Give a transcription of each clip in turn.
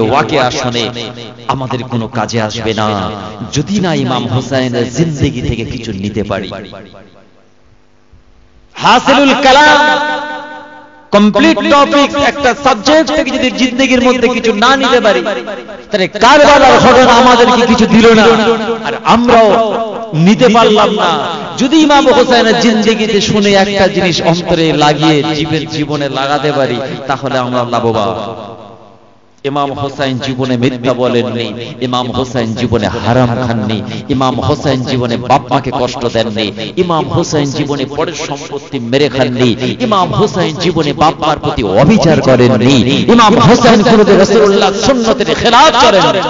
ওয়াকিয়া শুনে আমাদের কোনো কাজে আসবে না যদি না ইমাম হোসেনের জিন্দেগি থেকে কিছু নিতে পারি। হাসিলুল কালাম কমপ্লিট টপিক একটা সাবজেক্ট থেকে যদি জিন্দেগির মধ্যে কিছু না নিতে পারি, তাহলে কারবালার ঘটনা আমাদেরকে কিছু দিল না আর আমরাও নিতে পারলাম না। যদি ইমাম হোসেনের জিন্দেগিতে শুনে একটা জিনিস অন্তরে লাগিয়ে জীবনে লাগাতে পারি, তাহলে আমরা লাভবান। ইমাম হোসেন জীবনে মিথ্যা বলেননি, ইমাম হোসেন জীবনে হারাম খাননি, ইমাম হোসেন জীবনে বাপ মাকে কষ্ট দেননি, ইমাম হোসেন জীবনে পরের সম্পত্তি মেরে খাননি, ইমাম হোসেন জীবনে বাপ মার প্রতি অবিচার করেননি, ইমাম হোসেন কোনদিন রাসূলুল্লাহর সুন্নতের খেলাফ করেননি।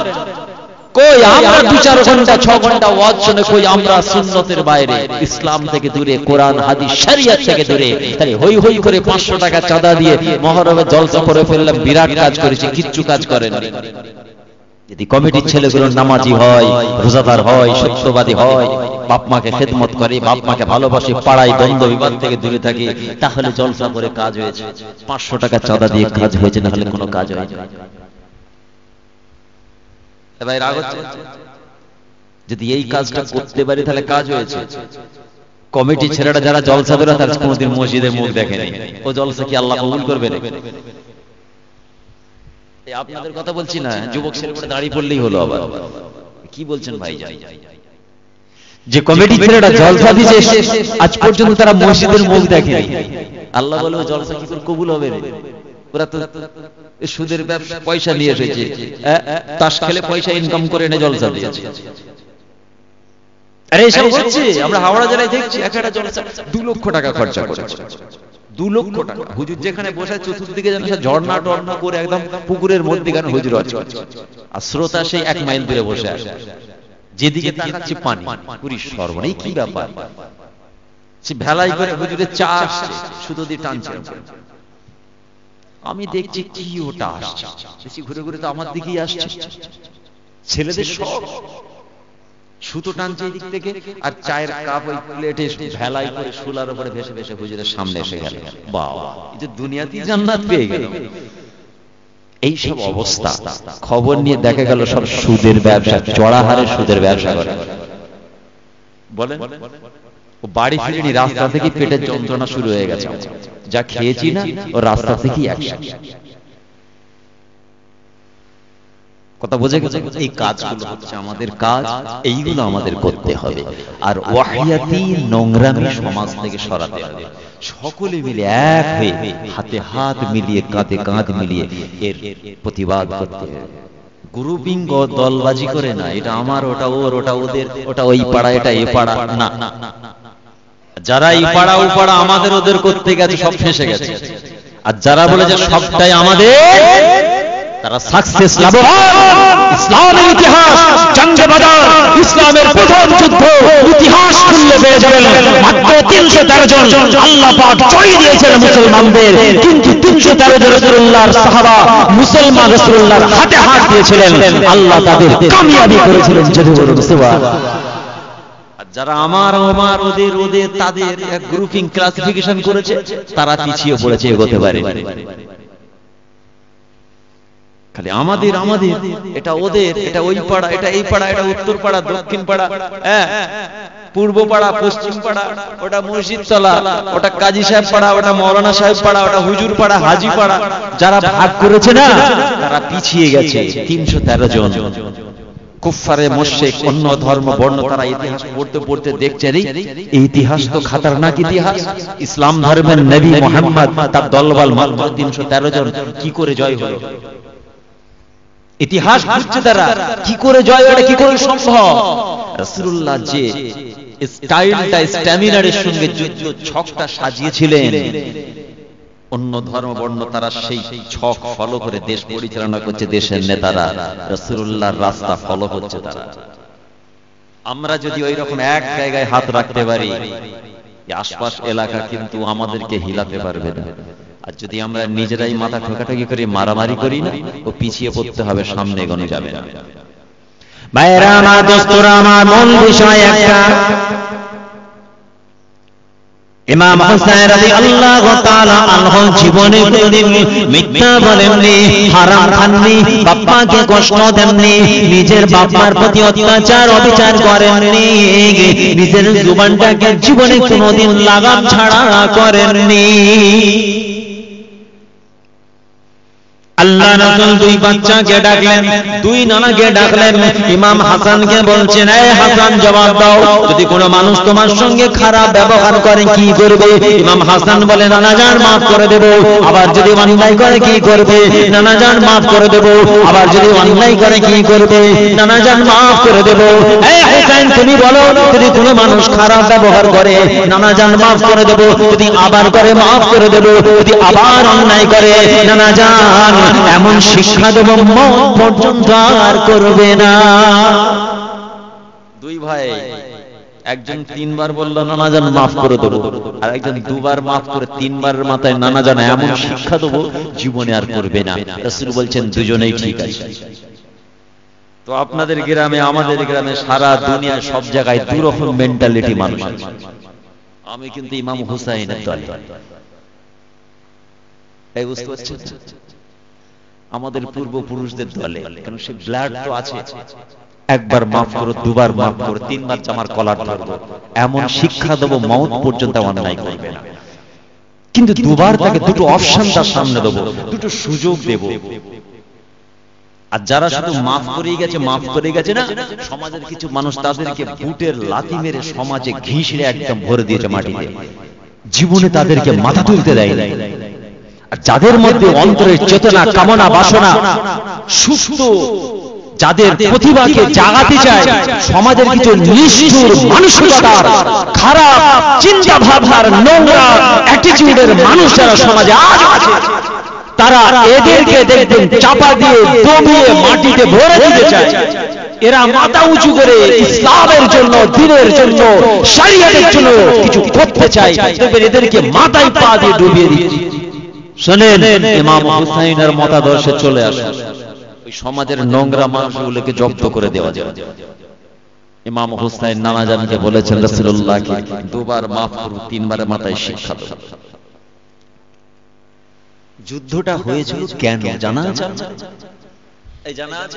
কই আমরা 2-4 ঘন্টা 6 ঘন্টা ওয়াজ শুনে কই আমরা সুন্নতের বাইরে, ইসলাম থেকে দূরে, কোরআন হাদিস শরিয়ত থেকে দূরে। তাই হই হই করে 500 টাকা চাঁদা দিয়ে মহরমে জলসা করে ফেললাম, বিরাট কাজ করেছি, কিচ্ছু কাজ করেননি। যদি কমিটির ছেলেগুলো নামাজি হয়, রোজাদার হয়, সত্যবাদী হয়, বাপ মাকে খেদমত করে, বাপ মাকে ভালোবাসে, পাড়ায় দ্বন্দ্ব বিবাদ থেকে দূরে থাকে, তাহলে জলসা করে কাজ হয়েছে। 500 টাকা চাঁদা দিয়ে কাজ হয়েছে, না হলে কোনো কাজ হয়নি। ভাই রাগ হচ্ছে? যদি এই কাজটা করতে পারি তাহলে কাজ হয়েছে। কমিটি ছেলেরা যারা জলসা করে তারা কোনোদিন মসজিদে মুখ দেখেনি, ও জলসা কি আল্লাহ কবুল করবে না? আপনাদের কথা বলছি না, যুবক ছেলেরা দাঁড়িয়ে পড়লেই হলো। আবার কি বলছেন ভাই? যে কমিটি ছেলেরা জলসা দিয়েছে আজ পর্যন্ত তারা মসজিদের মুখ দেখেনি, আল্লাহ বলে ও জলসা কি করে কবুল হবে? ওরা তো সুদের ব্যবসা, পয়সা নিয়ে এসেছে, তাস খেলে পয়সা ইনকাম করে এনে জলসা দিয়েছে। আরে এসব হচ্ছে, আমরা হাওড়া জেলায় দেখছি একটা জলসা 2 লক্ষ টাকা খরচা করেছে। 2 লক্ষ টাকা। হুজুর যেখানে বসে চতুর্দিকে যেন ঝর্ণা টর্ণা করে একদম পুকুরের মধ্যে গান হুজুর আছে, আর শ্রোতা সেই 1 মাইল দূরে বসে আছে, যেদিকে তাকাচ্ছে পানি। পুরি সর্বনাই কি ব্যাপার! সে ভেলাই করে হুজুরের চা আসছে, শুধু দিয়ে টানছে। আমি দেখছি কি ওটা আসছে, বেশি ঘুরে ঘুরে তো আমার দিকেই আসছে। ছেলেদের সব সুতো টানছে এই দিক থেকে, আর চায়ের কাপ ওই প্লেটে ভেলাই করে শুলার উপরে ভেসে ভেসে হুজুরের সামনে এসে গেল। বাবা, এই যে দুনিয়াতেই জান্নাত পেয়ে গেল। এই সব অবস্থা, খবর নিয়ে দেখা গেল সব সুদের ব্যবসা, চড়া হারে সুদের ব্যবসা করে। বলেন, ও বাড়ি ফিরেনি, রাস্তা থেকে পেটের যন্ত্রণা শুরু হয়ে গেছে। যা খেয়েছি না, ও রাস্তা থেকেই অ্যাকশন। কথা বোঝা গেছে? এই কাজগুলো হচ্ছে আমাদের কাজ, এইগুলো আমাদের করতে হবে। আর ওয়াহিয়াতি নোংরামি সমাজ থেকে সরাতে হবে। সকলে মিলে এক হয়ে, হাতে হাত মিলিয়ে, কাঁধে কাঁধ মিলিয়ে এর প্রতিবাদ করতে হবে। গ্রুপিং ও দলবাজি করে না, এটা আমার, ওটা ওর, ওটা ওদের, ওটা ওই পাড়া, এটা এ পাড়া, না। যারা এই পাড়া ও পাড়া আমাদের ওদের করতে গেছে, সব ফেঁসে গেছে। আর যারা বলে যে সবটাই আমাদের, তারা সাকসেস লাভবান। ইসলামের ইতিহাস, জঙ্গে বদর, ইসলামের প্রথম যুদ্ধ ইতিহাস খুললে পেয়ে যাবেন। মাত্র 313 জন আল্লাহ পাক চড়িয়ে দিয়েছিলেন মুসলমানদের, কিন্তু 313 জন রাসূলুল্লাহর সাহাবা মুসলমান রাসূলুল্লাহর হাতে হাত দিয়েছিলেন, আল্লাহ তাদের কামিয়াবি করেছিলেন। যদি বলুন সুবহানাল্লাহ। যারা আমার ওদের ওদের তাদের এক গ্রুপিং ক্লাসিফিকেশন করেছে, তারা পিছিয়ে পড়েছে, এগোতে পারে। খালি আমাদের আমাদের, এটা ওদের, এটা ওই পাড়া, এটা এই পাড়া, এটা উত্তর পাড়া, দক্ষিণ পাড়া, পূর্ব পাড়া, পশ্চিম পাড়া, ওটা মসজিদ তলা, ওটা কাজী সাহেব পাড়া, ওটা মৌলানা সাহেব পাড়া, ওটা হুজুর পাড়া, হাজি পাড়া। যারা ভাগ করেছে না, তারা পিছিয়ে গেছে। 313 জন কুফফারে মুশরিক, অন্য ধর্ম বর্ণ, তারা ইতিহাস পড়তে পড়তে দেখছে, এই ইতিহাস তো খতরনাক ইতিহাস। ইসলাম ধর্মের নবী মুহাম্মদ তার দলবল মাত্র 313 জন, কি করে জয় হলো? ইতিহাস বুঝছে তারা, কি করে জয়, এটা কি করে সম্ভব? রাসূলুল্লাহ যে স্টাইলটা, স্ট্যামিনার এর সঙ্গে যুদ্ধ ছকটা সাজিয়েছিলেন, অন্য ধর্ম বর্ণ তারা সেই ছক ফলো করে দেশ পরিচালনা করছে, দেশের নেতারা রাসূলুল্লাহর রাস্তা ফলো করছে তারা। আমরা যদি ওই রকম এক জায়গায় হাত রাখতে পারি, আশপাশ এলাকা কিন্তু আমাদেরকে হিলাতে পারবে না। আর যদি আমরা নিজেরাই মাথা ঠোকাঠুকি করে মারামারি করি না, ও পিছিয়ে পড়তে হবে, সামনে এগোনো যাবে না। ভাইরা আমার, দোস্তরা আমার, মূল বিষয় একটা, ইমাম হুসাইন রাদিয়াল্লাহু তাআলা আনহু জীবনে কোনদিন মিথ্যা বলেননি, হারাম খাননি, বাপ্পাকে কষ্ট দেননি, নিজের বাপ্পার প্রতি অত্যাচার অবিচার করেননি, নিজের জুবানটাকে জীবনে কোনদিন লাগাম ছাড়া করেননি। আল্লাহ রাসূল দুই বাচ্চাকে ডাকলেন, দুই নানাকে ডাকলেন। ইমাম হাসানকে বলছেন, এই হাসান জবাব দাও, যদি কোনো মানুষ তোমার সঙ্গে খারাপ ব্যবহার করে কি করবে? ইমাম হাসান বলে, নানা জান মাফ করে দেব। আবার যদি অন্যায় করে কি করবে? নানা জান মাফ করে দেব। আবার যদি অন্যায় করে কি করবে? নানা জান মাফ করে দেব। এই হুসাইন তুমি বলো, যদি কোনো মানুষ খারাপ ব্যবহার করে নানা জান মাফ করে দেব, যদি আবার করে মাফ করে দেব, যদি আবার অন্যায় করে নানা জান এমন শিক্ষা দেব মত পর্যন্ত আর করবে না। দুই ভাই, একজন তিনবার বলল নানা জান মাফ করে দেবো, আর একজন দুবার মাফ করে তিনবারের মাথায় নানা জান এমন শিক্ষা দেবো জীবনে আর করবে না। রাসূল বলছেন দুজনেই ঠিক আছে। তো আপনাদের গ্রামে, আমাদের গ্রামে, সারা দুনিয়ায় সব জায়গায় দুই রকম মেন্টালিটি মানুষ আছে। আমি কিন্তু ইমাম হুসাইনের দলে। এই বুঝতে পারছেন? আমাদের পূর্বপুরুষদের দলে, কারণ সে ব্লাড তো আছে। একবার মাফ করো, দুবার মাফ করো, তিনবার জামার কলার ধরবো, এমন শিক্ষা দেবো মওত পর্যন্ত অন্যায় করবে না। কিন্তু দুবার তাকে দুটো অপশন তার সামনে দেবো, দুটো সুযোগ দেব। আর যারা শুধু মাফ করেই গেছে, মাফ করে গেছে না, সমাজের কিছু মানুষ তাদেরকে বুটের লাথি মেরে সমাজে ঘিষড়ে একদম ভরে দিয়েছে মাটিতে, জীবনে তাদেরকে মাথা তুলতে দেয়। যাদের মধ্যে অন্তরের চেতনা, কামনা, বাসনা সুস্থ, যাদের প্রতিভাকে জাগাতে চায়, সমাজের কিছু নিষ্ঠুর মানসিকতার, খারাপ চিন্তা ভাবনার, নোংরা অ্যাটিটিউডের মানুষ যারা সমাজে আজ আছে, তারা এদেরকে দেখবেন চাপা দিয়ে দমিয়ে মাটিতে ভরে দিতে চায়। এরা মাথা উঁচু করে ইসলামের জন্য, দ্বীনের জন্য, শরিয়তের জন্য কিছু করতে চায়, তবে এদেরকে মাথায় পা দিয়ে ডুবিয়ে দিচ্ছে। শুনেন, ইমাম হুসাইনের মতাদর্শে চলে আসে, ওই সমাজের নোংরা মানুষগুলোকে জব্দ করে দেওয়া যায়। ইমাম হুসাইন নানা জানকে বলেছেন, রাসূলুল্লাহকে দুবার মাফ করুন, তিনবারের মাথায় শিক্ষা দেব। যুদ্ধটা হয়েছিল কেন জানা আছে? এই জানা আছে?